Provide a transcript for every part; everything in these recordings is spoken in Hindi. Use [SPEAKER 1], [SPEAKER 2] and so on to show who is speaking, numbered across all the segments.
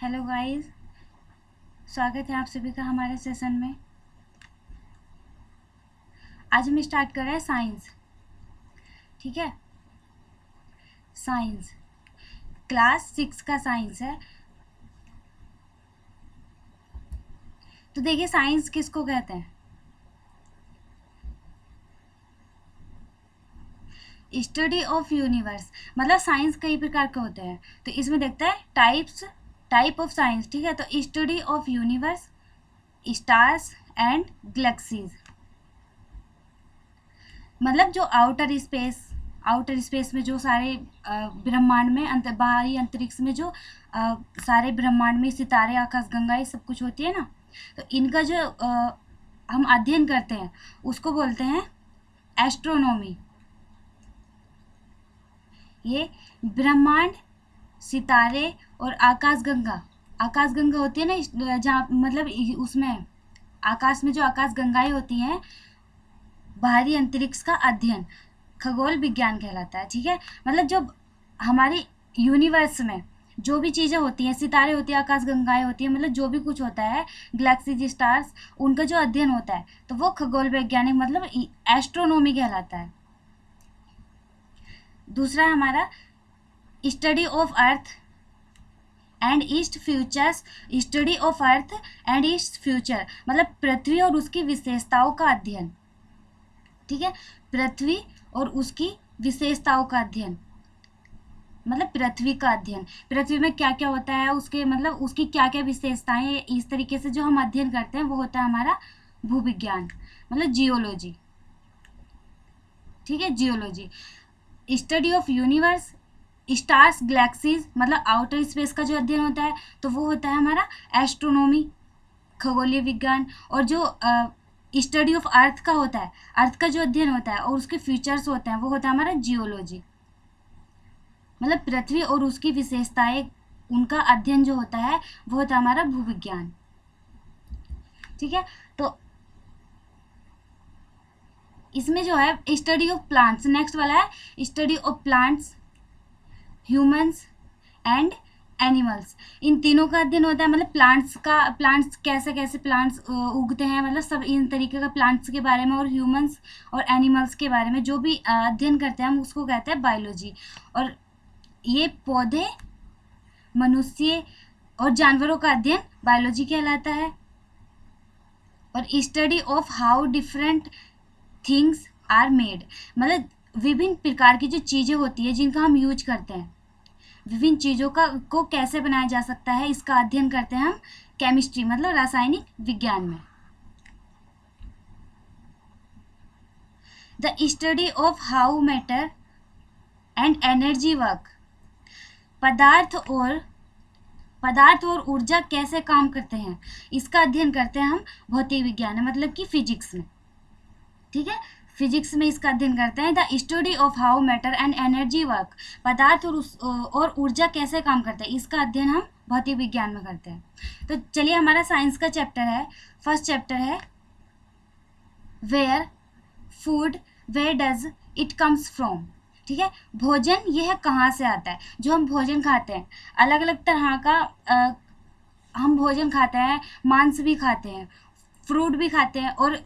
[SPEAKER 1] हेलो गाइस, स्वागत है आप सभी का हमारे सेशन में। आज हम स्टार्ट कर रहे हैं साइंस। ठीक है, साइंस क्लास 6 का साइंस है। तो देखिए, साइंस किसको कहते हैं? Study of universe. मतलब साइंस कई प्रकार के होते हैं, तो इसमें देखते हैं टाइप ऑफ साइंस। ठीक है, तो study of universe, stars and galaxies. मतलब जो आउटर स्पेस में जो सारे ब्रह्मांड में बाहरी अंतरिक्ष में जो सारे ब्रह्मांड में सितारे, आकाशगंगा, ये सब कुछ होती है ना, तो इनका जो हम अध्ययन करते हैं उसको बोलते हैं एस्ट्रोनॉमी। ये ब्रह्मांड, सितारे और आकाशगंगा होती है ना, जहाँ मतलब उसमें आकाश में जो आकाशगंगाएं होती हैं, बाहरी अंतरिक्ष का अध्ययन खगोल विज्ञान कहलाता है। ठीक है, मतलब जो हमारे यूनिवर्स में जो भी चीज़ें होती हैं, सितारे होती हैं, आकाशगंगाएं होती हैं, मतलब जो भी कुछ होता है, गैलेक्सीज, स्टार्स, उनका जो अध्ययन होता है तो वो खगोल वैज्ञानिक मतलब एस्ट्रोनॉमी कहलाता है। दूसरा है हमारा study of earth and east futures. Study of earth and east future मतलब पृथ्वी और उसकी विशेषताओं का अध्ययन। ठीक है, पृथ्वी और उसकी विशेषताओं का अध्ययन मतलब पृथ्वी का अध्ययन। पृथ्वी में क्या क्या होता है, उसके मतलब उसकी क्या क्या विशेषताएं, इस तरीके से जो हम अध्ययन करते हैं वो होता है हमारा भूविज्ञान, मतलब जियोलॉजी। ठीक है, geology. Study of universe, stars, galaxies मतलब आउटर स्पेस का जो अध्ययन होता है तो वो होता है हमारा एस्ट्रोनॉमी, खगोलीय विज्ञान। और जो स्टडी ऑफ अर्थ का होता है, अर्थ का जो अध्ययन होता है और उसके फीचर्स होते हैं, वो होता है हमारा जियोलॉजी। मतलब पृथ्वी और उसकी विशेषताएं, उनका अध्ययन जो होता है वो होता है हमारा भूविज्ञान। ठीक है, तो इसमें जो है स्टडी ऑफ प्लांट्स, नेक्स्ट वाला है study of plants, humans and animals. इन तीनों का अध्ययन होता है। मतलब प्लांट्स कैसे कैसे प्लांट्स उगते हैं, मतलब सब इन तरीके का प्लांट्स के बारे में, और ह्यूमंस और एनिमल्स के बारे में जो भी अध्ययन करते हैं हम उसको कहते हैं बायोलॉजी। और ये पौधे, मनुष्य और जानवरों का अध्ययन बायोलॉजी कहलाता है। और study of how different things are made मतलब विभिन्न प्रकार की जो चीज़ें होती है जिनका हम यूज करते हैं, विभिन्न चीज़ों को कैसे बनाया जा सकता है, इसका अध्ययन करते हैं हम केमिस्ट्री मतलब रासायनिक विज्ञान में। The study of how matter and energy work. पदार्थ और ऊर्जा कैसे काम करते हैं, इसका अध्ययन करते हैं हम भौतिक विज्ञान में, मतलब कि फिजिक्स में। ठीक है, फिजिक्स में इसका अध्ययन करते हैं। The study of how matter and energy work. पदार्थ और ऊर्जा कैसे काम करते हैं, इसका अध्ययन हम भौतिक विज्ञान में करते हैं। तो चलिए, हमारा साइंस का चैप्टर है, फर्स्ट चैप्टर है where food, where does it comes from. ठीक है, भोजन यह कहाँ से आता है। जो हम भोजन खाते हैं, अलग अलग तरह का हम भोजन खाते हैं, मांस भी खाते हैं, फ्रूट भी खाते हैं, और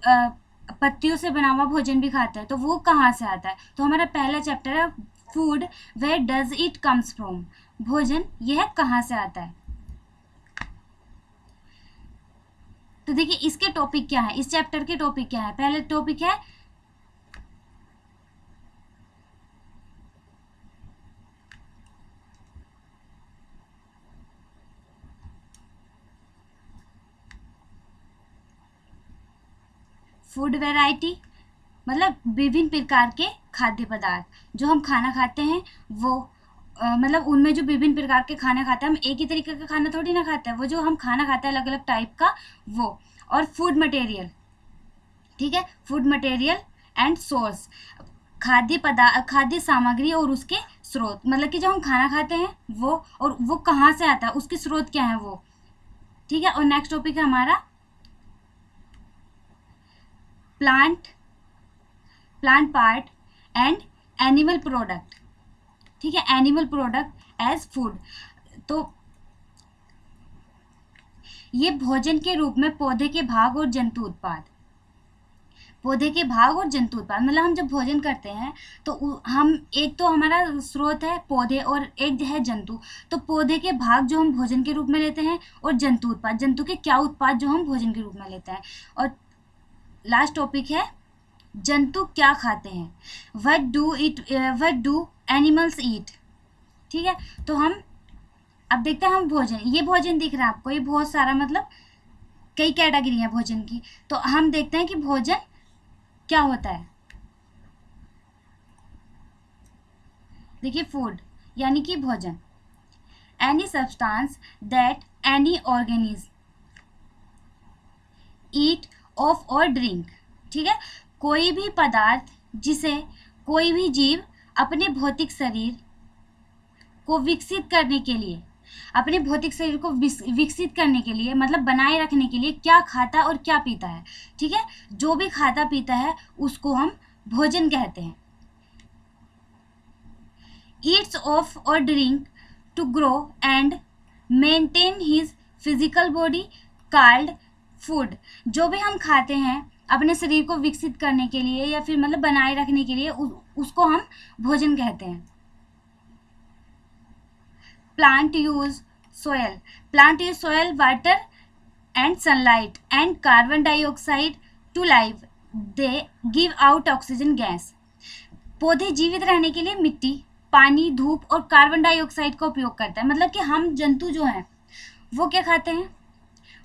[SPEAKER 1] पत्तियों से बना हुआ भोजन भी खाते हैं। तो वो कहाँ से आता है, तो हमारा पहला चैप्टर है food, where does it comes from. भोजन यह कहाँ से आता है। तो देखिए, इसके टॉपिक क्या है, इस चैप्टर के टॉपिक क्या है। पहले टॉपिक है फूड वैरायटी, मतलब विभिन्न प्रकार के खाद्य पदार्थ जो हम खाना खाते हैं वो मतलब उनमें जो विभिन्न प्रकार के खाना खाते हैं, हम एक ही तरीके का खाना थोड़ी ना खाते हैं, वो जो हम खाना खाते हैं अलग अलग टाइप का वो। और फूड मटेरियल, ठीक है, फूड मटेरियल एंड सोर्स, खाद्य सामग्री और उसके स्रोत, मतलब कि जो हम खाना खाते हैं वो, और वो कहाँ से आता है, उसके स्रोत क्या है वो। ठीक है, और नेक्स्ट टॉपिक है हमारा plant part and animal product. ठीक है, एनिमल प्रोडक्ट एज फूड। तो ये भोजन के रूप में पौधे के भाग और जंतु उत्पाद, पौधे के भाग और जंतु उत्पाद, मतलब हम जब भोजन करते हैं तो हम, एक तो हमारा स्रोत है पौधे और एक है जंतु, तो पौधे के भाग जो हम भोजन के रूप में लेते हैं और जंतु उत्पाद, जंतु के क्या उत्पाद जो हम भोजन के रूप में लेते हैं। और लास्ट टॉपिक है जंतु क्या खाते हैं, व्हाट डू एनिमल्स ईट। ठीक है, तो हम अब देखते हैं हम भोजन, ये भोजन दिख रहा है आपको, ये बहुत सारा मतलब कई कैटेगरी है भोजन की, तो हम देखते हैं कि भोजन क्या होता है। देखिए फूड यानी कि भोजन, any substance that any organism eat of और ड्रिंक। ठीक है, कोई भी पदार्थ जिसे कोई भी जीव अपने भौतिक शरीर को विकसित करने के लिए, अपने भौतिक शरीर को विकसित करने के लिए मतलब बनाए रखने के लिए क्या खाता और क्या पीता है। ठीक है, जो भी खाता पीता है उसको हम भोजन कहते हैं। ईट्स ऑफ और drink to grow and maintain his physical body called food. जो भी हम खाते हैं अपने शरीर को विकसित करने के लिए या फिर मतलब बनाए रखने के लिए उसको हम भोजन कहते हैं। Plant use soil, water and sunlight and carbon dioxide to live. They give out oxygen gas. पौधे जीवित रहने के लिए मिट्टी, पानी, धूप और कार्बन डाइऑक्साइड का उपयोग करता है। मतलब कि हम जंतु जो हैं वो क्या खाते हैं,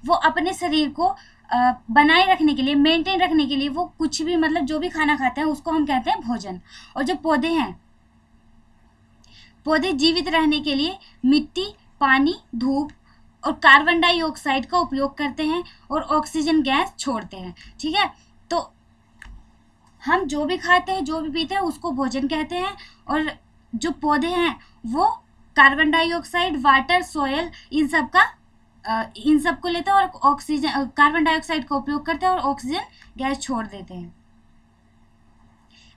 [SPEAKER 1] वो अपने शरीर को बनाए रखने के लिए, मेंटेन रखने के लिए वो कुछ भी मतलब जो भी खाना खाते हैं उसको हम कहते हैं भोजन। और जो पौधे हैं, पौधे जीवित रहने के लिए मिट्टी, पानी, धूप और कार्बन डाइऑक्साइड का उपयोग करते हैं और ऑक्सीजन गैस छोड़ते हैं। ठीक है, तो हम जो भी खाते हैं, जो भी पीते हैं उसको भोजन कहते हैं। और जो पौधे हैं वो कार्बन डाइऑक्साइड, वाटर, सॉयल इन सब को लेते हैं और ऑक्सीजन, कार्बन डाइऑक्साइड का उपयोग करते हैं और ऑक्सीजन गैस छोड़ देते हैं।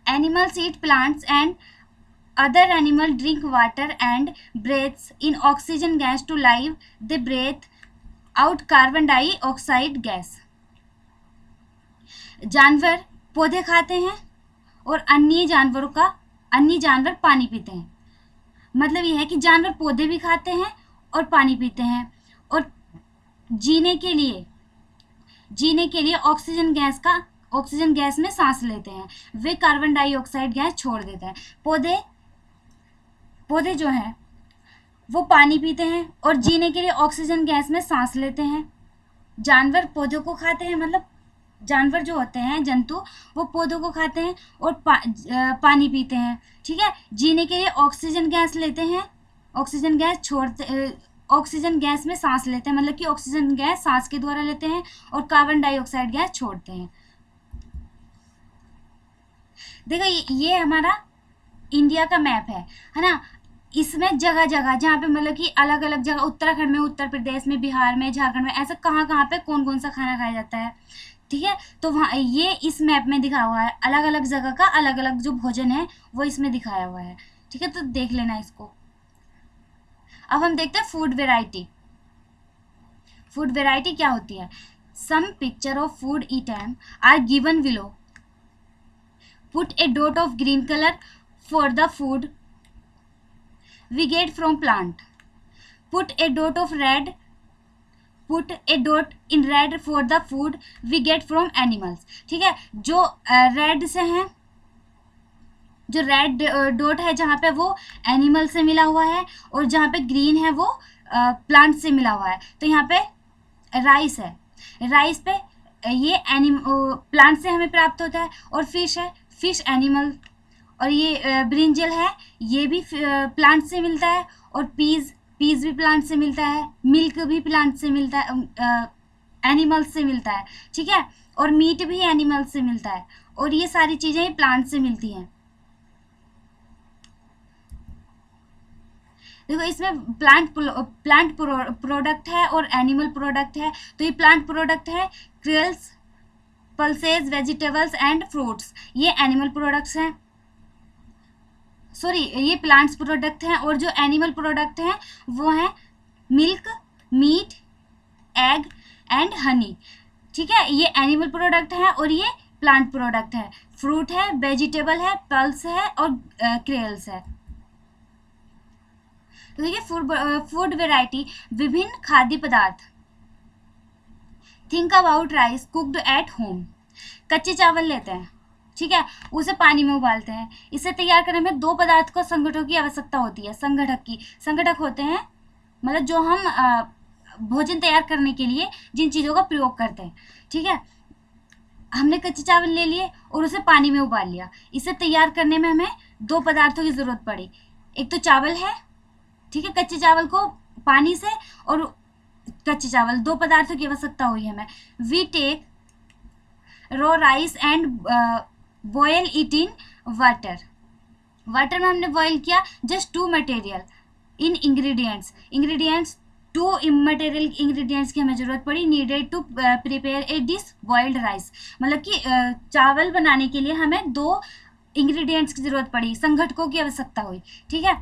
[SPEAKER 1] Animals eat plants and other animal drink water and breathes in oxygen gas to live. They breathe out carbon dioxide gas. जानवर पौधे खाते हैं और अन्य जानवर पानी पीते हैं। मतलब यह है कि जानवर पौधे भी खाते हैं और पानी पीते हैं और जीने के लिए ऑक्सीजन गैस में सांस लेते हैं। वे कार्बन डाइऑक्साइड गैस छोड़ देते हैं। पौधे जो हैं वो पानी पीते हैं और जीने के लिए ऑक्सीजन गैस में सांस लेते हैं। जानवर पौधों को खाते हैं, मतलब जानवर जो होते हैं जंतु वो पौधों को खाते हैं और पानी पीते हैं। ठीक है, जीने के लिए ऑक्सीजन गैस लेते हैं, ऑक्सीजन गैस में सांस लेते हैं, मतलब कि ऑक्सीजन गैस सांस के द्वारा लेते हैं और कार्बन डाइऑक्साइड गैस छोड़ते हैं। देखो ये हमारा इंडिया का मैप है ना। इसमें जगह जगह जहाँ पे मतलब कि अलग अलग जगह, उत्तराखंड में, उत्तर प्रदेश में, बिहार में, झारखंड में, ऐसा कहाँ कहाँ पे कौन कौन सा खाना खाया जाता है। ठीक है, तो वहाँ ये इस मैप में दिखा हुआ है, अलग अलग जगह का अलग अलग जो भोजन है वो इसमें दिखाया हुआ है। ठीक है, तो देख लेना इसको। अब हम देखते हैं फूड वेराइटी। फूड वेराइटी क्या होती है? Some picture of food items are given below. Put a dot of green colour for the food we get from plant. Put a dot in red for the food we get from animals. ठीक है, जो रेड से हैं, जो रेड डॉट है जहाँ पे वो एनिमल से मिला हुआ है और जहाँ पे ग्रीन है वो प्लांट से मिला हुआ है। तो यहाँ पे राइस है, राइस पे ये प्लांट से हमें प्राप्त होता है। और फिश है, फिश एनिमल। और ये ब्रिंजल है, ये भी प्लांट से मिलता है। और पीज भी प्लांट से मिलता है। मिल्क भी प्लांट से मिलता है, एनिमल्स से मिलता है। ठीक है, और मीट भी एनिमल्स से मिलता है। और ये सारी चीज़ें प्लांट से मिलती हैं। देखो इसमें प्लांट प्रोडक्ट है और एनिमल प्रोडक्ट है। तो ये प्लांट प्रोडक्ट है क्रिल्स, पल्सेस, वेजिटेबल्स एंड फ्रूट्स। ये एनिमल प्रोडक्ट्स हैं, ये प्लांट्स प्रोडक्ट हैं। और जो एनिमल प्रोडक्ट हैं वो हैं milk, meat, egg and honey. ठीक है, ये एनिमल प्रोडक्ट है और ये प्लांट प्रोडक्ट है। फ्रूट है, वेजिटेबल है, पल्स है और क्रेल्स है। तो देखिए फूड वेराइटी, विभिन्न खाद्य पदार्थ। Think about rice cooked at home. कच्चे चावल लेते हैं, ठीक है, उसे पानी में उबालते हैं। इसे तैयार करने में दो पदार्थ को संगठकों की आवश्यकता होती है। संगठक होते हैं मतलब जो हम भोजन तैयार करने के लिए जिन चीज़ों का प्रयोग करते हैं। ठीक है, हमने कच्चे चावल ले लिए और उसे पानी में उबाल लिया। इसे तैयार करने में हमें दो पदार्थों की ज़रूरत पड़ी। एक तो चावल है, ठीक है, कच्चे चावल को पानी से और कच्चे चावल, दो पदार्थों की आवश्यकता हुई हमें। We take raw rice and boil it in water. Water में हमने बॉयल किया। Just two material in ingredients to immaterial ingredients की हमें ज़रूरत पड़ी। Needed to prepare a dish boiled rice, मतलब कि चावल बनाने के लिए हमें दो इंग्रेडिएंट्स की ज़रूरत पड़ी, संघटकों की आवश्यकता हुई। ठीक है,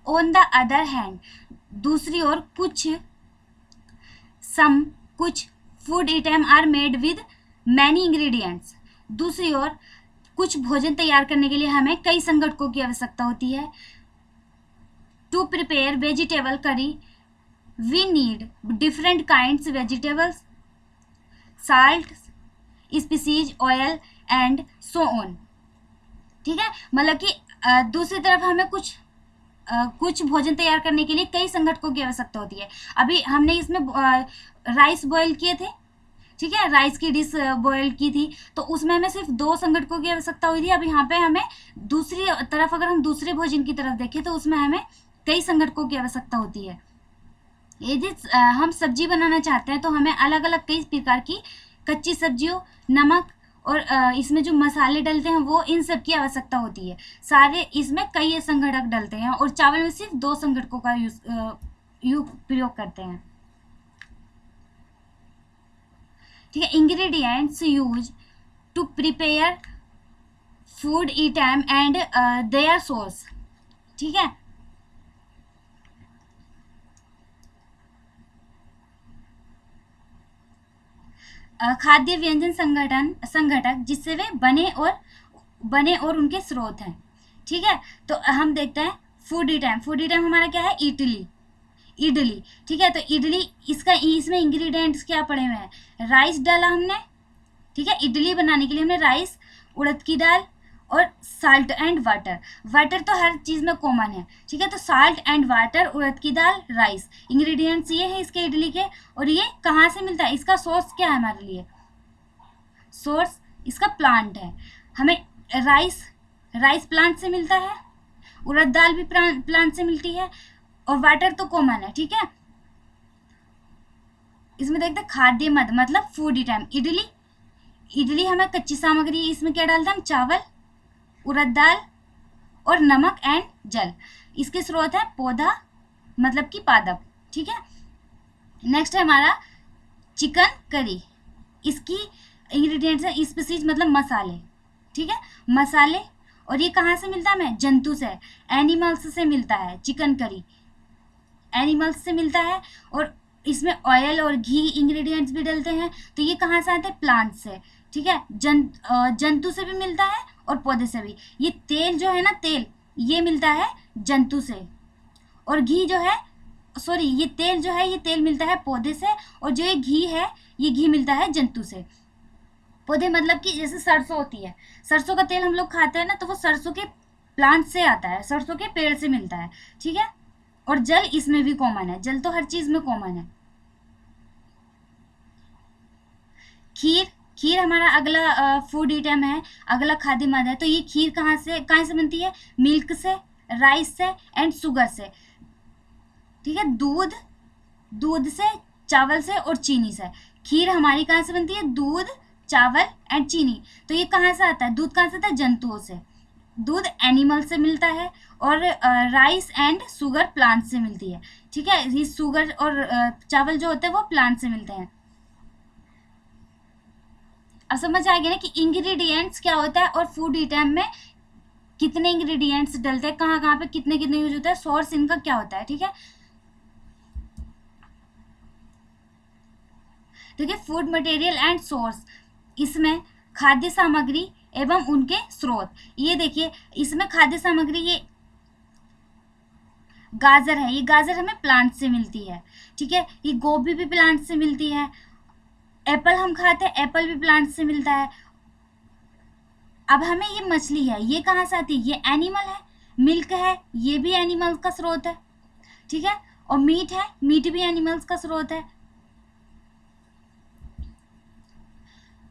[SPEAKER 1] ऑन द अदर हैंड, दूसरी ओर कुछ food item are made with many ingredients. दूसरी ओर कुछ भोजन तैयार करने के लिए हमें कई संघटकों की आवश्यकता होती है। To prepare vegetable curry we need different kinds vegetables, salt, species, oil and so on. ठीक है, मतलब कि दूसरी तरफ हमें कुछ भोजन तैयार करने के लिए कई संघटकों की आवश्यकता होती है। अभी हमने इसमें राइस बॉयल किए थे, ठीक है, राइस की डिश बॉयल की थी, तो उसमें हमें सिर्फ दो संघटकों की आवश्यकता हुई थी। अब यहाँ पे हमें दूसरी तरफ, अगर हम दूसरे भोजन की तरफ देखें तो उसमें हमें कई संघटकों की आवश्यकता होती है। यदि हम सब्जी बनाना चाहते हैं तो हमें अलग अलग कई प्रकार की कच्ची सब्जियों, नमक और इसमें जो मसाले डलते हैं वो, इन सब की आवश्यकता होती है। सारे इसमें कई संघटक डलते हैं और चावल में सिर्फ दो संघटकों का प्रयोग करते हैं। ठीक है, ingredients use to prepare food item and their source. ठीक है, खाद्य व्यंजन संघटक जिससे वे बने और उनके स्रोत हैं। ठीक है, तो हम देखते हैं फूड आइटम हमारा क्या है, इडली। ठीक है, तो इडली, इसमें इंग्रेडिएंट्स क्या पड़े हुए हैं, राइस डाला हमने। ठीक है, इडली बनाने के लिए हमने राइस, उड़द की दाल और साल्ट एंड वाटर तो हर चीज़ में कॉमन है। ठीक है, तो साल्ट एंड वाटर, उड़द की दाल, राइस, इंग्रेडिएंट्स ये है इसके इडली के। और ये कहाँ से मिलता है, इसका सोर्स क्या है हमारे लिए, सोर्स इसका प्लांट है। हमें राइस प्लांट से मिलता है, उड़द दाल भी प्लांट से मिलती है और वाटर तो कॉमन है। ठीक है, इसमें देखते हैं खाद्य मद मतलब फूड आइटम। इडली हमें कच्ची सामग्री, इसमें क्या डालते हैं हम, चावल, उड़द दाल और नमक एंड जल। इसके स्रोत है पौधा मतलब कि पादप। ठीक है, नेक्स्ट है हमारा चिकन करी। इसकी इंग्रेडिएंट्स है स्पीसीज मतलब मसाले। ठीक है, मसाले, और ये कहाँ से मिलता है हमें, जंतु से, एनिमल्स से मिलता है। चिकन करी एनिमल्स से मिलता है और इसमें ऑयल और घी इंग्रेडिएंट्स भी डलते हैं। तो ये कहाँ से आते हैं, प्लांट से। ठीक है, जंतु से भी मिलता है और पौधे से भी। ये तेल जो है ना, तेल ये मिलता है जंतु से, और घी जो है, सॉरी, ये तेल मिलता है पौधे से, और जो ये घी है ये घी मिलता है जंतु से। पौधे मतलब कि जैसे सरसों होती है, सरसों का तेल हम लोग खाते हैं ना, तो वो सरसों के प्लांट से आता है, सरसों के पेड़ से मिलता है। ठीक है, और जल इसमें भी कॉमन है, जल तो हर चीज में कॉमन है। खीर हमारा अगला फूड आइटम है, अगला खाद्य मद है। तो ये खीर कहाँ से बनती है, मिल्क से, राइस से एंड शुगर से। ठीक है, दूध से, चावल से और चीनी से। खीर हमारी कहाँ से बनती है, दूध, चावल एंड चीनी। तो ये कहाँ से आता है, दूध कहाँ से आता है, जंतुओं से। दूध एनिमल से मिलता है और राइस एंड शुगर प्लांट से मिलती है। ठीक है, ये शुगर और चावल जो होते हैं वो प्लांट से मिलते हैं। अब समझ आ गया ना कि इंग्रेडिएंट्स क्या होता है और फूड आइटम में कितने इंग्रेडिएंट्स डलते हैं, कहाँ कहाँ पे कितने कितने यूज होता है, सोर्स इनका क्या होता है, ठीक है। देखिए फूड मटेरियल एंड सोर्स, इसमें खाद्य सामग्री एवं उनके स्रोत। ये देखिए इसमें खाद्य सामग्री, ये गाजर है, ये गाजर हमें प्लांट से मिलती है, ठीक है। ये गोभी भी प्लांट से मिलती है, एप्पल हम खाते हैं, एप्पल भी प्लांट से मिलता है। अब हमें ये मछली है, ये कहाँ से आती है, ये एनिमल है। मिल्क है, ये भी एनिमल का स्रोत है, ठीक है। और मीट है, मीट भी एनिमल्स का स्रोत है।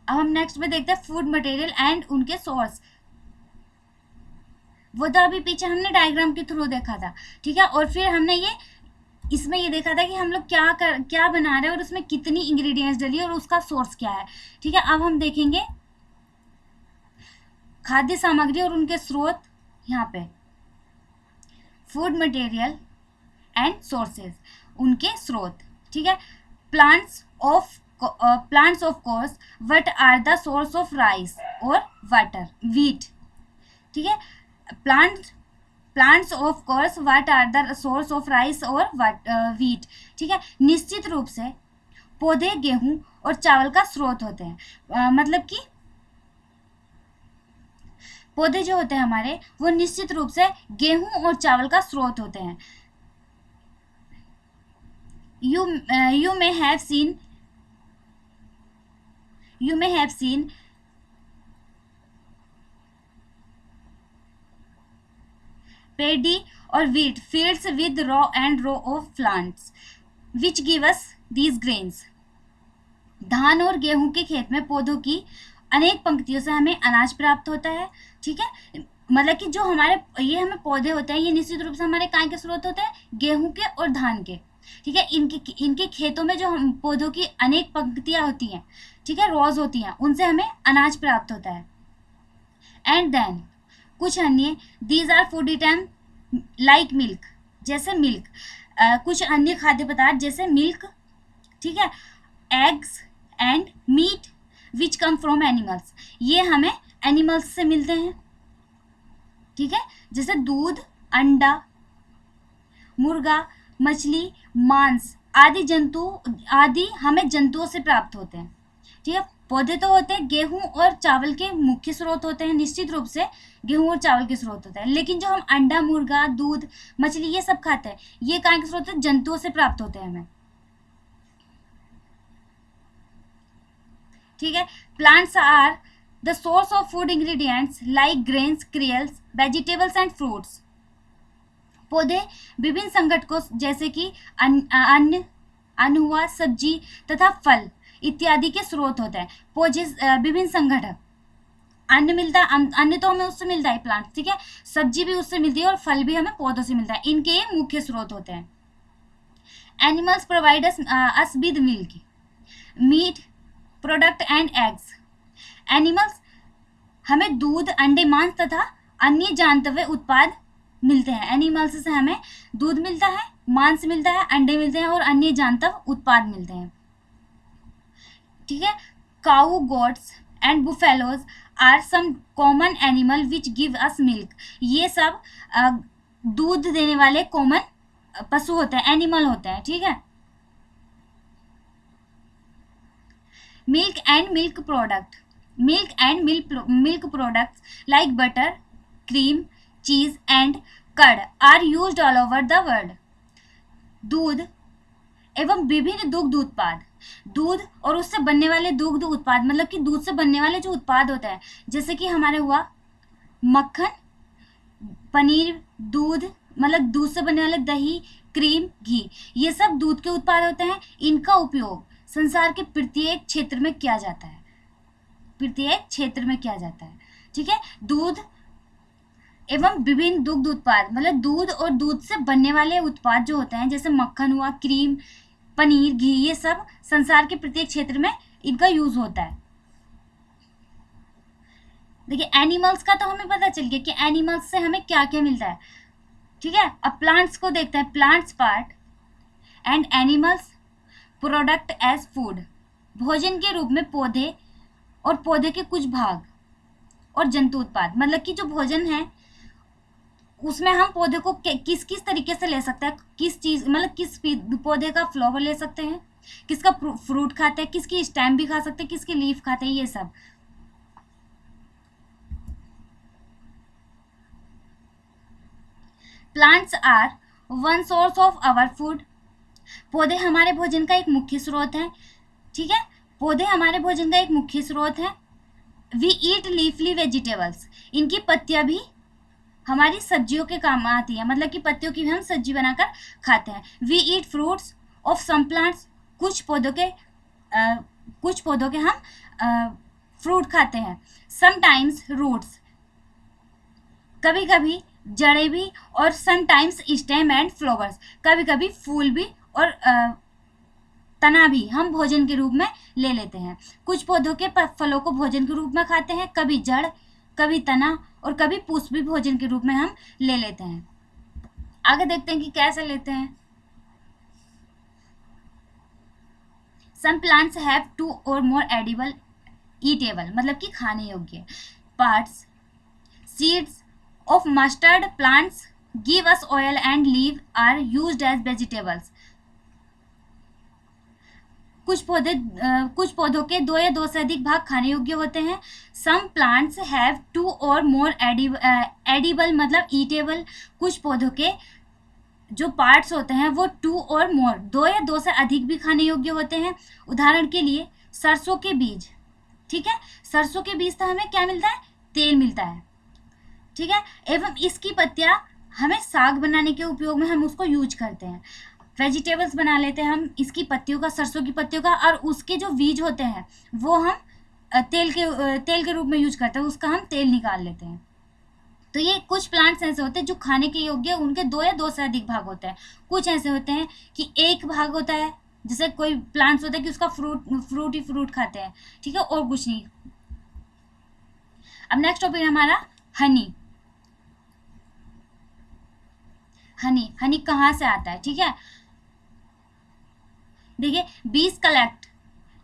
[SPEAKER 1] अब हम नेक्स्ट में देखते हैं फूड मटेरियल एंड उनके सोर्स। वो तो अभी पीछे हमने डायग्राम के थ्रू देखा था, ठीक है। और फिर हमने ये इसमें ये देखा था कि हम लोग क्या बना रहे हैं और उसमें कितनी इंग्रेडिएंट्स डली और उसका सोर्स क्या है, ठीक है। अब हम देखेंगे खाद्य सामग्री और उनके स्रोत, यहाँ पे फूड मटेरियल एंड सोर्सेज, उनके स्रोत, ठीक है। Plants of course what are the source of rice और वाटर व्हीट, ठीक है। Plants of course what are the source of rice और व्हीट, ठीक है। निश्चित रूप से पौधे गेहूं और चावल का स्रोत होते हैं। मतलब कि पौधे जो होते हैं हमारे, वो निश्चित रूप से गेहूं और चावल का स्रोत होते हैं। you may have seen paddy or wheat fields with row of plants which give us these grains। धान और गेहूं के खेत में पौधों की अनेक पंक्तियों से हमें अनाज प्राप्त होता है, ठीक है। मतलब कि जो हमारे ये हमें पौधे होते हैं, ये निश्चित रूप से हमारे काय के स्रोत होते हैं, गेहूं के और धान के, ठीक है। इनके खेतों में जो हम पौधों की अनेक पंक्तियां होती हैं, ठीक है, रोज होती हैं, उनसे हमें अनाज प्राप्त होता है। एंड देन कुछ अन्य, these are food item like milk, जैसे मिल्क, कुछ अन्य खाद्य पदार्थ जैसे मिल्क, ठीक है, eggs and meat which come from animals, ये हमें एनिमल्स से मिलते हैं, ठीक है। जैसे दूध, अंडा, मुर्गा, मछली, मांस आदि हमें जंतुओं से प्राप्त होते हैं, ठीक है। पौधे तो होते हैं, गेहूं और चावल के मुख्य स्रोत होते हैं, निश्चित रूप से गेहूं और चावल के स्रोत होते हैं। लेकिन जो हम अंडा, मुर्गा, दूध, मछली ये सब खाते हैं, ये कहाँ के स्रोत है, जंतुओं से प्राप्त होते हैं हमें, ठीक है। Plants are the source of food ingredients like grains, cereals, vegetables and fruits. पौधे विभिन्न संघटकों जैसे कि अन्न, हुआ, सब्जी तथा फल इत्यादि के स्रोत होते हैं। पौधे विभिन्न संघटक, अन्न मिलता है, अन्न तो हमें उससे मिलता है प्लांट, ठीक है, सब्जी भी उससे मिलती है और फल भी हमें पौधों से मिलता है, इनके ये मुख्य स्रोत होते हैं। Animals provide us with milk, meat product and eggs. Animals हमें दूध, अंडे, मांस तथा अन्य जानवरीय उत्पाद मिलते हैं। एनिमल्स से हमें दूध मिलता है, मांस मिलता है, अंडे मिलते हैं और अन्य जानवर उत्पाद मिलते हैं, ठीक है। Cow, goats and buffaloes are some common animal which give us milk. ये सब दूध देने वाले कॉमन पशु होते हैं, एनिमल होते हैं, ठीक है। Milk and milk products like butter, cream, cheese and curd are used all over the world. दूध एवं विभिन्न दुग्ध उत्पाद, दूध और उससे बनने वाले दुग्ध उत्पाद, मतलब कि दूध से बनने वाले जो उत्पाद होते हैं, जैसे कि हमारे हुआ मक्खन, पनीर, दूध, मतलब दूध से बनने वाले दही, क्रीम, घी, ये सब दूध के उत्पाद होते हैं। इनका उपयोग संसार के प्रत्येक क्षेत्र में किया जाता है, ठीक है। दूध एवं विभिन्न दुग्ध उत्पाद, मतलब दूध और दूध से बनने वाले उत्पाद जो होते हैं, जैसे मक्खन हुआ, क्रीम, पनीर, घी, ये सब संसार के प्रत्येक क्षेत्र में इनका यूज होता है। देखिए एनिमल्स का तो हमें पता चल गया कि एनिमल्स से हमें क्या क्या मिलता है, ठीक है। अब प्लांट्स को देखते हैं। Plants part and animals product as food, भोजन के रूप में पौधे और पौधे के कुछ भाग और जंतु उत्पाद, मतलब कि जो भोजन है उसमें हम पौधे को किस किस तरीके से ले सकते हैं, किस चीज मतलब किस पौधे का फ्लावर ले सकते हैं, किसका फ्रूट खाते हैं, किसकी स्टेम भी खा सकते हैं, किसकी लीफ खाते हैं, ये सब। Plants are one source of our food. पौधे हमारे भोजन का एक मुख्य स्रोत है। ठीक है, पौधे हमारे भोजन का एक मुख्य स्रोत है। We eat leafy vegetables. इनकी पत्तियां भी हमारी सब्जियों के काम आती है, मतलब कि पत्तियों की भी हम सब्जी बनाकर खाते हैं। We eat fruits of some plants. कुछ पौधों के हम फ्रूट खाते हैं। समटाइम्स रूट्स, कभी कभी जड़ें भी, और समटाइम्स स्टेम एंड फ्लावर्स, कभी कभी फूल भी और तना भी हम भोजन के रूप में ले लेते हैं। कुछ पौधों के फलों को भोजन के रूप में खाते हैं, कभी जड़, कभी तना और कभी पुष्प भी भोजन के रूप में हम ले लेते हैं। आगे देखते हैं कि कैसे लेते हैं। सम प्लांट्स हैव 2 और मोर एडिबल ईटेबल, मतलब कि खाने योग्य parts. Seeds of mustard plants give us oil and leave are used as vegetables. कुछ पौधों के 2 या 2 से अधिक भाग खाने योग्य होते हैं। सम प्लांट्स हैव 2 और मोर एडिबल मतलब ईटेबल। कुछ पौधों के जो पार्ट्स होते हैं वो 2 और मोर 2 या 2 से अधिक भी खाने योग्य होते हैं। उदाहरण के लिए सरसों के बीज। ठीक है, सरसों के बीज से हमें क्या मिलता है, तेल मिलता है। ठीक है, एवं इसकी पत्तियां हमें साग बनाने के उपयोग में हम उसको यूज करते हैं। वेजिटेबल्स बना लेते हैं हम इसकी पत्तियों का, सरसों की पत्तियों का, और उसके जो बीज होते हैं वो हम तेल के रूप में यूज करते हैं, उसका हम तेल निकाल लेते हैं। तो ये कुछ प्लांट्स ऐसे होते हैं जो खाने के योग्य, उनके 2 या 2 से अधिक भाग होते हैं। कुछ ऐसे होते हैं कि एक भाग होता है, जैसे कोई प्लांट्स होता है कि उसका फ्रूट ही फ्रूट खाते हैं। ठीक है, और कुछ नहीं। अब नेक्स्ट टॉपिक है हमारा हनी। हनी कहाँ से आता है? ठीक है, देखिए, बीज collect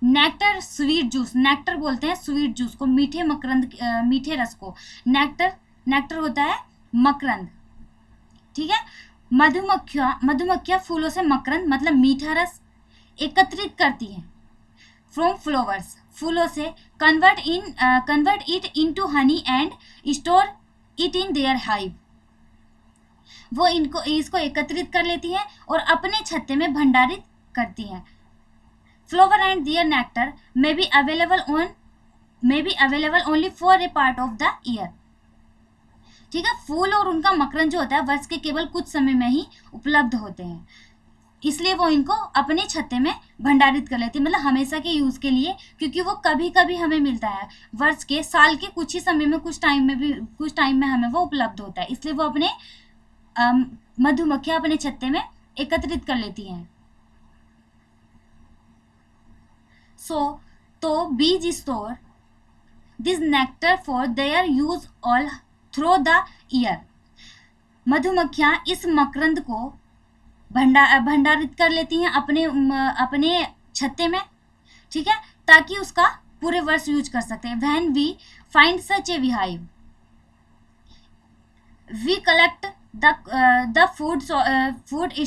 [SPEAKER 1] nectar sweet juice. Nectar बोलते हैं स्वीट जूस को, मीठे मकरंद, मीठे रस को। नेक्टर होता है मकरंद। ठीक है, मधुमक्खियां फूलों से मकरंद मतलब मीठा रस एकत्रित करती हैं। फ्रॉम फ्लावर्स, फूलों से convert it into honey and store it in their hive. वो इसको एकत्रित कर लेती हैं और अपने छत्ते में भंडारित करती हैं। Flower and their nectar may be available only for a part of the year। ठीक है, फूल और उनका मकरंद जो होता है वर्ष के केवल कुछ समय में ही उपलब्ध होते हैं, इसलिए वो इनको अपने छत्ते में भंडारित कर लेती है, मतलब हमेशा के यूज के लिए, क्योंकि वो कभी कभी हमें मिलता है, वर्ष के साल के कुछ ही समय में, कुछ टाइम में हमें वो उपलब्ध होता है, इसलिए वो अपने मधुमक्खियां अपने छत्ते में एकत्रित कर लेती हैं। तो बीज store this nectar for their use all through the year. मधुमक्खियां इस मकरंद को भंडारित कर लेती हैं अपने छत्ते में। ठीक है, ताकि उसका पूरे वर्ष यूज कर सकते हैं। When we find such a hive, we collect the food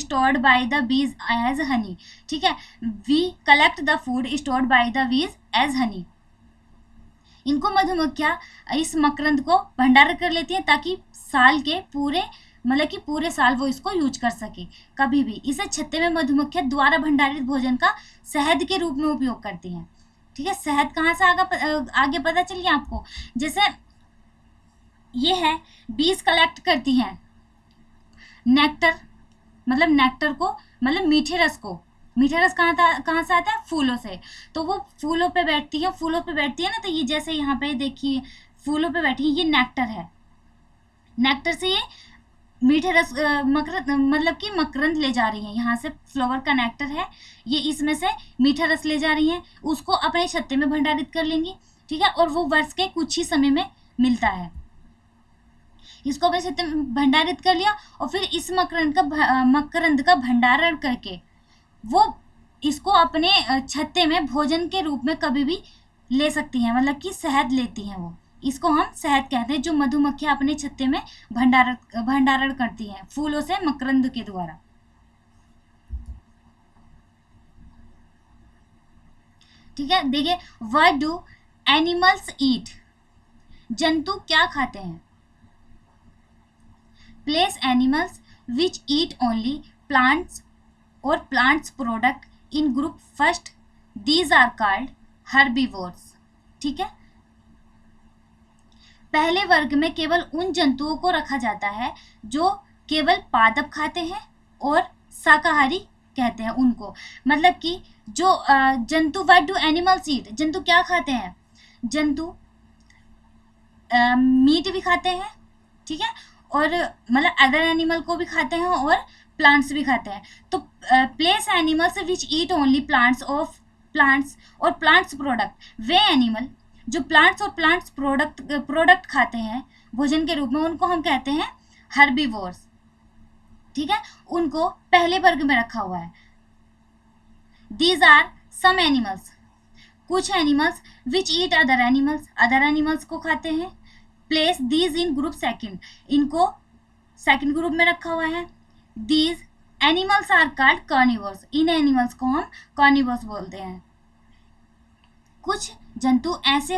[SPEAKER 1] stored by the bees as honey। ठीक है, we collect the food stored by the bees as honey। इनको मधुमक्खियां इस मकरंद को भंडार कर लेती हैं ताकि साल के पूरे, मतलब कि पूरे साल वो इसको यूज कर सके कभी भी। इसे छत्ते में मधुमक्खियां द्वारा भंडारित भोजन का शहद के रूप में उपयोग करती हैं। ठीक है, शहद कहाँ से आगे पता चलिए आपको। जैसे ये है, बीज कलेक्ट करती हैं नेक्टर, मतलब नेक्टर को, मतलब मीठे रस को। मीठा रस कहाँ से आता है? फूलों से। तो वो फूलों पे बैठती है ना, तो ये जैसे यहाँ पे देखिए फूलों पे बैठी है, ये नेक्टर है। नेक्टर से ये मीठे रस मतलब कि मकरंद ले जा रही हैं। यहाँ से फ्लावर का नेक्टर है, ये इसमें से मीठा रस ले जा रही हैं, उसको अपने छत्ते में भंडारित कर लेंगी। ठीक है, और वो वर्ष के कुछ ही समय में मिलता है। इसको अपने छत्ते में भंडारित कर लिया और फिर इस मकरंद का भंडारण करके वो इसको अपने छत्ते में भोजन के रूप में कभी भी ले सकती हैं, मतलब कि शहद लेती हैं वो। इसको हम शहद कहते हैं, जो मधुमक्खियां अपने छत्ते में भंडारण करती हैं फूलों से मकरंद के द्वारा। ठीक है, देखिए, व्हाट डू एनिमल्स ईट, जंतु क्या खाते हैं। Place animals which eat only plants और plants product in group first, these are called herbivores. ठीक है, पहले वर्ग में केवल उन जंतुओं को रखा जाता है जो केवल पादप खाते हैं और शाकाहारी कहते हैं उनको। मतलब कि जो जंतु, व्हाट डू एनिमल्स ईट, जंतु क्या खाते हैं, जंतु मीट भी खाते हैं, ठीक है, और मतलब अदर एनिमल को भी खाते हैं और प्लांट्स भी खाते हैं। तो place animals which eat only plants और प्लांट्स प्रोडक्ट, वे एनिमल जो प्लांट्स और प्लांट्स प्रोडक्ट खाते हैं भोजन के रूप में, उनको हम कहते हैं हर्बीवोर्स। ठीक है, उनको पहले वर्ग में रखा हुआ है। दीज आर सम एनिमल्स, कुछ animals which eat other animals को खाते हैं। Place these in group second, इनको सेकंड ग्रुप में रखा हुआ है। These animals are called carnivores, इन एनिमल्स को हम कार्निवोर्स बोलते हैं। कुछ जंतु ऐसे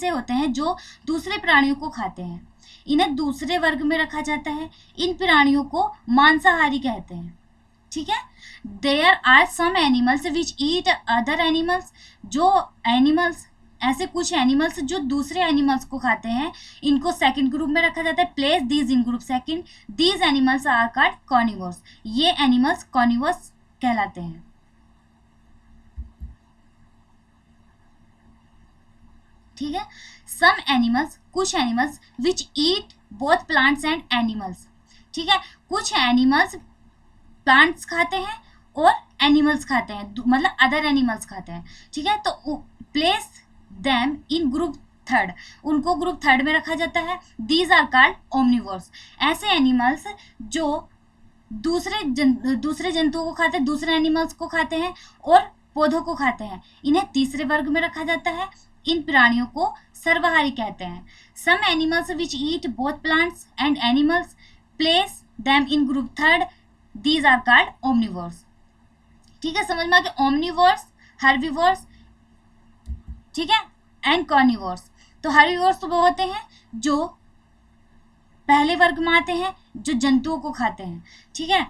[SPEAKER 1] होते हैं जो दूसरे प्राणियों को खाते हैं, इन्हें दूसरे वर्ग में रखा जाता है। इन प्राणियों को मांसाहारी कहते हैं। ठीक है, there are some animals which eat other animals, जो एनिमल्स ऐसे कुछ एनिमल्स जो दूसरे एनिमल्स को खाते हैं, इनको सेकंड ग्रुप में रखा जाता है। Place these in group second, these animals are called carnivores, ये एनिमल्स कार्निवोर्स कहलाते हैं। ठीक है, सम एनिमल्स, कुछ animals which eat both plants and animals. ठीक है, कुछ एनिमल्स प्लांट्स खाते हैं और एनिमल्स खाते हैं, मतलब अदर एनिमल्स खाते हैं। ठीक है, तो place them in group third, उनको ग्रुप थर्ड में रखा जाता है। दीज आर कॉल्ड ओमनिवोर्स, ऐसे एनिमल्स जो दूसरे जंतुओं को खाते हैं, दूसरे एनिमल्स को खाते हैं और पौधों को खाते हैं, इन्हें तीसरे वर्ग में रखा जाता है। इन प्राणियों को सर्वाहारी कहते हैं। Some animals which eat both plants and animals, place them in group third, these are called omnivores. ठीक है, समझ में आ गया, ओमनिवोर्स, हर्बीवोर्स, ठीक है, एंड कार्निवोर्स। तो हर्बीवोर्स तो वो होते हैं जो पहले वर्ग में आते हैं, जो जंतुओं को खाते हैं। ठीक है,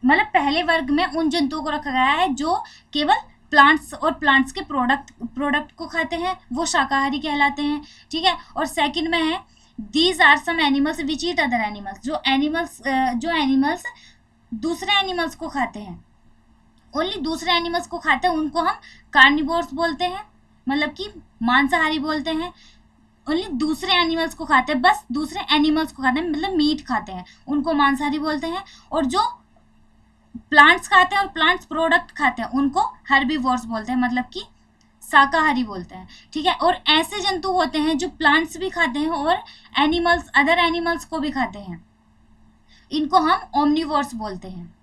[SPEAKER 1] मतलब पहले वर्ग में उन जंतुओं को रखा गया है जो केवल प्लांट्स और प्लांट्स के प्रोडक्ट को खाते हैं, वो शाकाहारी कहलाते हैं। ठीक है, और सेकंड में है these are some animals which eat other animals, जो एनिमल्स दूसरे एनिमल्स को खाते हैं, ओनली दूसरे एनिमल्स को खाते हैं, उनको हम कार्निवोर्स बोलते हैं, मतलब कि मांसाहारी बोलते हैं। ओनली दूसरे एनिमल्स को खाते हैं, बस दूसरे एनिमल्स को खाते हैं, मतलब मीट खाते हैं, उनको मांसाहारी बोलते हैं। और जो प्लांट्स खाते हैं और प्लांट्स प्रोडक्ट खाते हैं, उनको हर्बीवोर्स बोलते हैं, मतलब कि शाकाहारी बोलते हैं। ठीक है, और ऐसे जंतु होते हैं जो प्लांट्स भी खाते हैं और अदर एनिमल्स को भी खाते हैं, इनको हम ओमनिवोर्स बोलते हैं।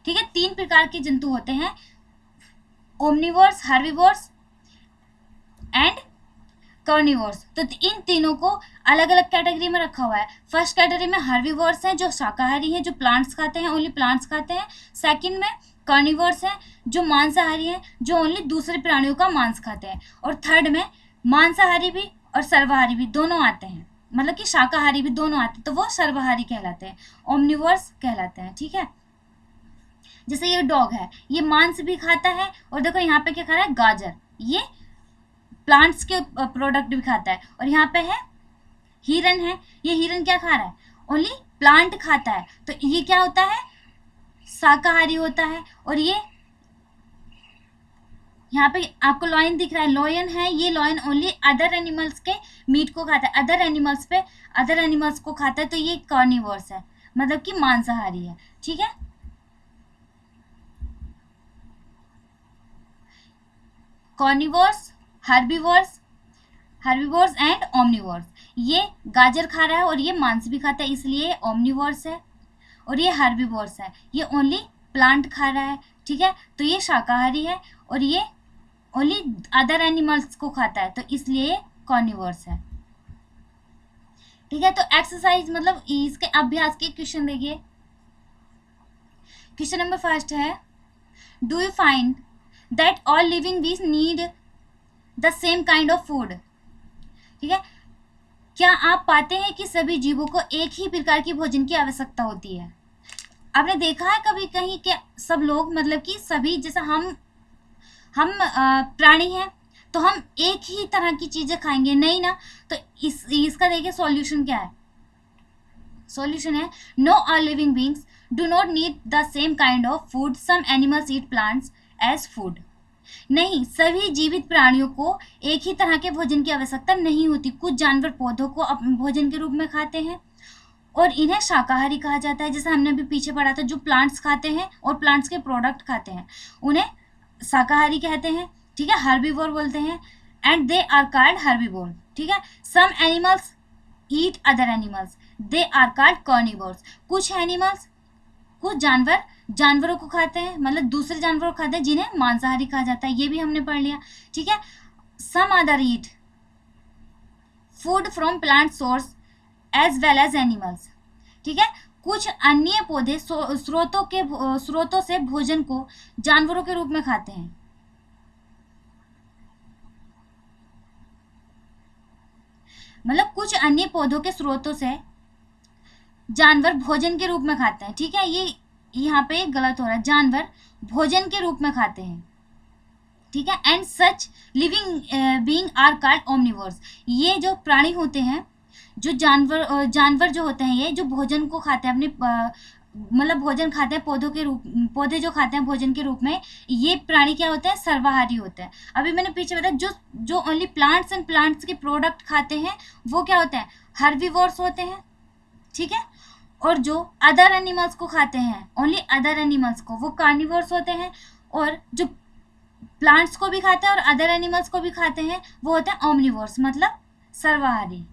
[SPEAKER 1] ठीक है, 3 प्रकार के जंतु होते हैं, ओमनिवोर्स, हर्बीवोर्स एंड कार्निवोर्स। तो इन तीनों को अलग अलग कैटेगरी में रखा हुआ है। फर्स्ट कैटेगरी में हर्बीवोर्स हैं, जो शाकाहारी हैं, जो प्लांट्स खाते हैं, ओनली प्लांट्स खाते हैं। सेकंड में कार्निवोर्स हैं, जो मांसाहारी हैं, जो ओनली दूसरे प्राणियों का मांस खाते हैं। और थर्ड में मांसाहारी भी और सर्वाहारी भी दोनों आते हैं, मतलब कि शाकाहारी भी दोनों आते हैं, तो वो सर्वाहारी कहलाते हैं, ओमनिवोर्स कहलाते हैं। ठीक है, जैसे ये डॉग है, ये मांस भी खाता है, और देखो यहाँ पे क्या खा रहा है, गाजर, ये प्लांट्स के प्रोडक्ट भी खाता है। और यहाँ पे है हिरन है, ये हिरन क्या खा रहा है, ओनली प्लांट खाता है, तो ये क्या होता है, शाकाहारी होता है। और ये यहाँ पे आपको लॉयन दिख रहा है, लॉयन है, ये लॉयन ओनली अदर एनिमल्स के मीट को खाता है, अदर एनिमल्स को खाता है, तो ये कार्निवोर्स है, मतलब कि मांसाहारी है। ठीक है, कार्निवोर्स, हर्बीवोर्स एंड ओमनिवोर्स। ये गाजर खा रहा है और ये मांस भी खाता है, इसलिए ओमनिवोर्स है। और ये हर्बीवोर्स है, ये ओनली प्लांट खा रहा है। ठीक है, तो ये शाकाहारी है। और ये ओनली अदर एनिमल्स को खाता है, तो इसलिए कार्निवोरस है। ठीक है, तो एक्सरसाइज मतलब इसके अभ्यास के क्वेश्चन देखिए। क्वेश्चन नंबर फर्स्ट है, do you find that all living beings need the same kind of food. ठीक है, क्या आप पाते हैं कि सभी जीवों को एक ही प्रकार की भोजन की आवश्यकता होती है। आपने देखा है कभी कहीं कि सब लोग मतलब कि सभी, जैसे हम प्राणी हैं तो हम एक ही तरह की चीजें खाएंगे नहीं ना। तो इसका देखिए सॉल्यूशन क्या है। सॉल्यूशन है, no all living beings do not need the same kind of food, some animals eat plants as food. नहीं, सभी जीवित प्राणियों को एक ही तरह के भोजन की आवश्यकता नहीं होती। कुछ जानवर पौधों को भोजन के रूप में खाते हैं और इन्हें शाकाहारी कहा जाता है। जैसे हमने अभी पीछे पढ़ा था, जो प्लांट्स खाते हैं और प्लांट्स के प्रोडक्ट खाते हैं उन्हें शाकाहारी कहते हैं। ठीक है, हर्बीवोर बोलते हैं, and they are called herbivore. ठीक है, some animals eat other animals, they are called carnivores. कुछ एनिमल्स, कुछ जानवरों को खाते हैं, मतलब दूसरे जानवरों को खाते हैं जिन्हें मांसाहारी कहा जाता है, ये भी हमने पढ़ लिया। ठीक है, some other eat food from plant source as well as animals. ठीक है, कुछ अन्य पौधे स्रोतों से भोजन को जानवरों के रूप में खाते हैं। मतलब कुछ अन्य पौधों के स्रोतों से जानवर भोजन के रूप में खाते हैं। ठीक है, ये यहाँ पे गलत हो रहा है, जानवर भोजन के रूप में खाते हैं। ठीक है, and such living being are called omnivores. ये जो प्राणी होते हैं, जो जानवर जो होते हैं, ये जो भोजन को खाते हैं, अपने मतलब भोजन खाते हैं पौधे जो खाते हैं भोजन के रूप में, ये प्राणी क्या होते हैं, सर्वाहारी होते हैं। अभी मैंने पीछे बताया, जो ओनली प्लांट्स एंड प्लांट्स के प्रोडक्ट खाते हैं वो क्या होते हैं, हर्बीवोर्स होते हैं। ठीक है, और जो अदर एनिमल्स को खाते हैं, ओनली अदर एनिमल्स को, वो कार्निवोर्स होते हैं। और जो प्लांट्स को भी खाते हैं और अदर एनिमल्स को भी खाते हैं वो होते हैं ओमनिवोर्स, मतलब सर्वाहारी।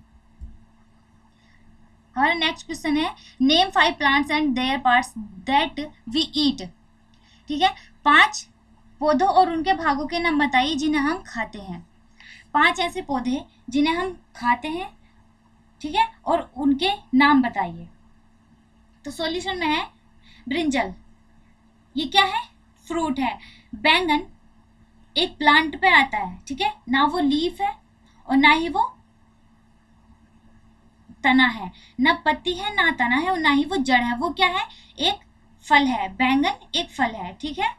[SPEAKER 1] हमारा नेक्स्ट क्वेश्चन है, name 5 plants and their parts that we eat. ठीक है, 5 पौधों और उनके भागों के नाम बताइए जिन्हें हम खाते हैं। 5 ऐसे पौधे जिन्हें हम खाते हैं, ठीक है, और उनके नाम बताइए। तो सॉल्यूशन में है ब्रिंजल, ये क्या है, फ्रूट है। बैंगन एक प्लांट पे आता है, ठीक है ना, वो लीफ है और ना ही वो तना है, ना पत्ती है ना तना है और ना ही वो जड़ है। वो क्या है, एक फल है। बैंगन एक फल है। ठीक है,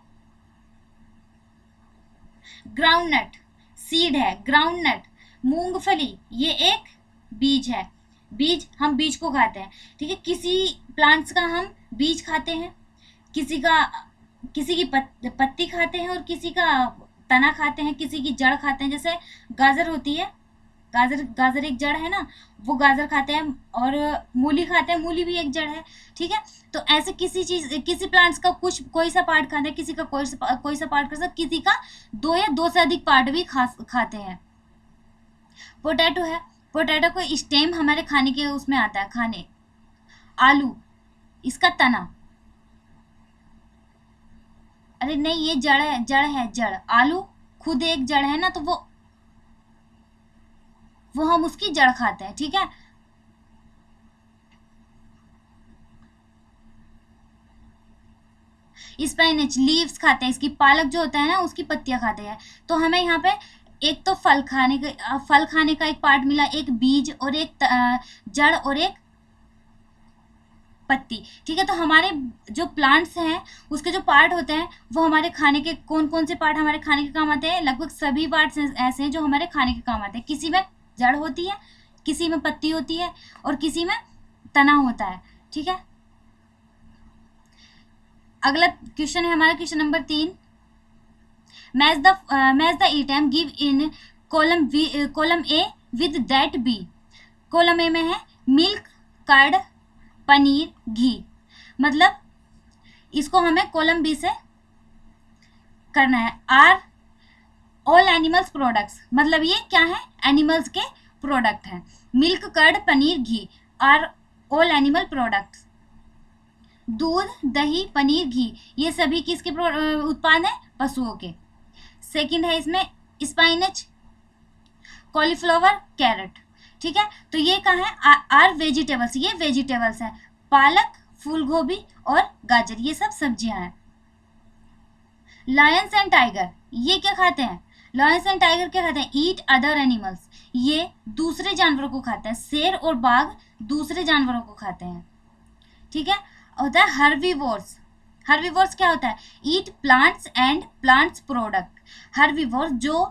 [SPEAKER 1] ग्राउंडनट सीड है। ग्राउंडनट, मूंगफली, ये एक बीज है। बीज, हम बीज को खाते हैं। ठीक है, किसी प्लांट्स का हम बीज खाते हैं, किसी की पत्ती खाते हैं और किसी का तना खाते हैं, किसी की जड़ खाते हैं। जैसे गाजर होती है, गाजर एक जड़ है ना, वो गाजर खाते हैं। और मूली खाते हैं, मूली भी एक जड़ है। ठीक है, तो ऐसे किसी प्लांट्स का कोई सा पार्ट खाते हैं, किसी का कोई सा पार्ट कर सकते, किसी का 2 या 2 से अधिक पार्ट भी खाते हैं। पोटैटो है, पोटैटो को स्टेम हमारे खाने के उसमें आता है, खाने। आलू, इसका तना, अरे नहीं ये जड़ है, जड़। आलू खुद एक जड़ है ना, तो वो हम उसकी जड़ खाते हैं। ठीक है, स्पिनच लीव्स खाते हैं, इसकी पालक जो होता है ना उसकी पत्तियां खाते हैं। तो हमें यहाँ पे एक तो फल खाने का एक पार्ट मिला, एक बीज और एक जड़ और एक पत्ती। ठीक है, तो हमारे जो प्लांट्स हैं उसके जो पार्ट होते हैं वो हमारे खाने के, कौन कौन से पार्ट हमारे खाने के काम आते हैं, लगभग सभी पार्ट्स ऐसे हैं जो हमारे खाने के काम आते हैं। किसी में जड़ होती है, किसी में पत्ती होती है और किसी में तना होता है। ठीक है, अगला क्वेश्चन है हमारा, question number 3, match the item give in column A with that B. Column A में है मिल्क, कर्ड, पनीर, घी। मतलब इसको हमें कॉलम बी से करना है। आर ऑल एनिमल्स प्रोडक्ट्स, मतलब ये क्या है, एनिमल्स के प्रोडक्ट हैं। Milk, curd, paneer, ghee are all animal products. दूध, दही, पनीर, घी ये सभी किसके उत्पाद हैं, पशुओं के। सेकंड है इसमें स्पाइनच, कॉलीफ्लावर, कैरेट। ठीक है, तो ये कहाँ है, आर वेजिटेबल्स, ये वेजिटेबल्स हैं। पालक, फूल गोभी और गाजर ये सब सब्जियां हैं। लायंस एंड टाइगर ये क्या खाते हैं, लायंस एंड टाइगर क्या खाते हैं, ईट अदर एनिमल्स, ये दूसरे जानवरों को खाते हैं। शेर और बाघ दूसरे जानवरों को खाते हैं। ठीक है, होता है हर्बीवोर्स। हर्बीवोर्स क्या होता है, ईट plants and plants product. Herbivores जो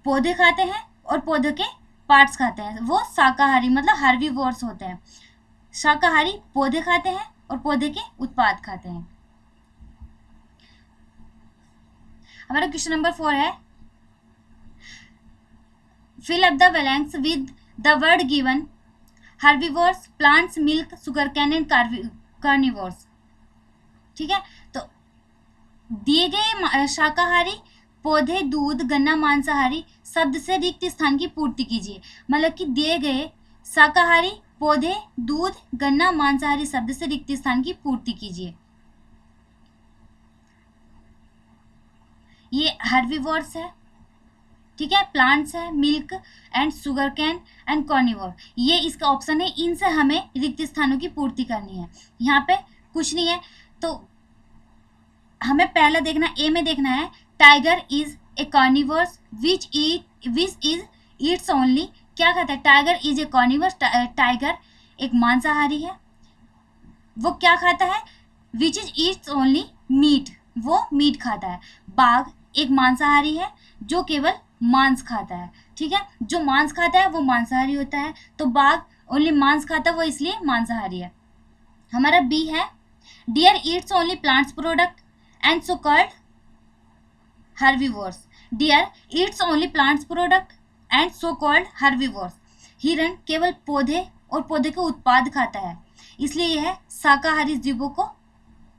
[SPEAKER 1] पौधे खाते हैं और पौधे के पार्ट्स खाते हैं, वो शाकाहारी मतलब हर्बीवोर्स होते हैं। शाकाहारी पौधे खाते हैं और पौधे के उत्पाद खाते हैं। हमारा क्वेश्चन नंबर 4 है, fill up the blanks with the word given, herbivores, plants, milk, sugarcane and carnivores। ठीक है, तो दिए गए शाकाहारी, पौधे, दूध, गन्ना, मांसाहारी शब्द से रिक्त स्थान की पूर्ति कीजिए। मतलब कि दिए गए शाकाहारी, पौधे, दूध, गन्ना, मांसाहारी शब्द से रिक्त स्थान की पूर्ति कीजिए। ये हर्बीवोर्स है, ठीक है, प्लांट्स है, milk and sugar cane and carnivore, ये इसका ऑप्शन है। इनसे हमें रिक्त स्थानों की पूर्ति करनी है। यहाँ पे कुछ नहीं है, तो हमें पहला देखना, ए में देखना है, tiger is a carnivores which is eats only, क्या खाता है, tiger is a carnivores, tiger एक मांसाहारी है, वो क्या खाता है, which is eats only meat, वो मीट खाता है। बाघ एक मांसाहारी है जो केवल मांस खाता है। ठीक है, जो मांस खाता है वो मांसाहारी होता है, तो बाघ ओनली मांस खाता है, वो इसलिए मांसाहारी है। हमारा बी है, deer eats only plants product and so called herbivores. Deer eats only plants product and so called herbivores. हिरण केवल पौधे और पौधे के उत्पाद खाता है, इसलिए यह शाकाहारी जीवों को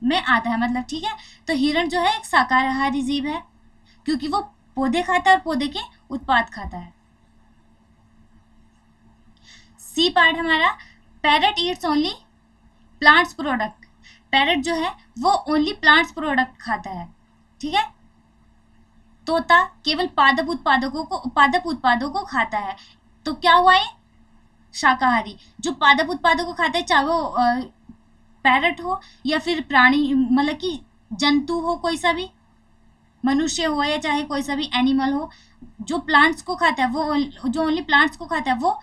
[SPEAKER 1] में आता है। मतलब ठीक है, तो हिरण जो है एक शाकाहारी जीव है क्योंकि वो पौधे खाता है और पौधे के उत्पाद खाता है। सी पार्ट हमारा, parrot Yeats only plants product. Parrot जो है वो ओनली प्लांट्स प्रोडक्ट खाता है। ठीक है, तोता केवल पादप उत्पादों को खाता है, तो क्या हुआ ये, शाकाहारी। जो पादप उत्पादों को खाता है, चाहे वो पैरट हो या फिर प्राणी मतलब कि जंतु हो, कोई सा भी मनुष्य हो या चाहे कोई सा भी एनिमल हो, जो प्लांट्स को खाता है, वो जो ओनली प्लांट्स को खाता है वो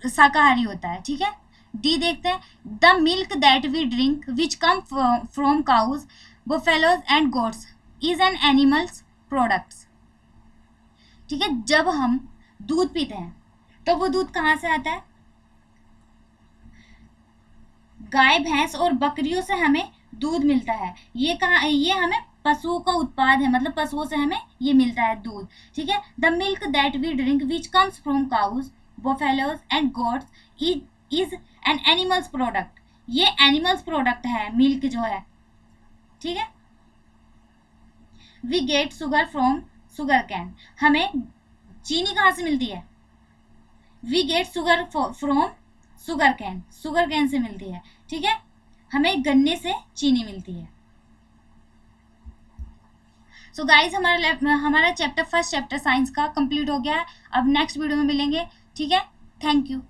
[SPEAKER 1] शाकाहारी होता है। ठीक है, डी देखते हैं, the milk that we drink which come from cows, buffaloes and goats is an animals products. ठीक है, जब हम दूध पीते हैं तो वो दूध कहाँ से आता है, गाय, भैंस और बकरियों से हमें दूध मिलता है। ये कहाँ, ये हमें पशुओं का उत्पाद है, मतलब पशुओं से हमें ये मिलता है दूध। ठीक है, the milk that we drink which comes from cows, buffaloes and goats is an animals product. ये एनिमल्स प्रोडक्ट है मिल्क जो है। ठीक है, we get sugar from sugar cane, हमें चीनी कहाँ से मिलती है, we get sugar from sugar cane से मिलती है। ठीक है, हमें गन्ने से चीनी मिलती है। सो गाइज हमारा फर्स्ट चैप्टर साइंस का कंप्लीट हो गया है। अब नेक्स्ट वीडियो में मिलेंगे। ठीक है, थैंक यू।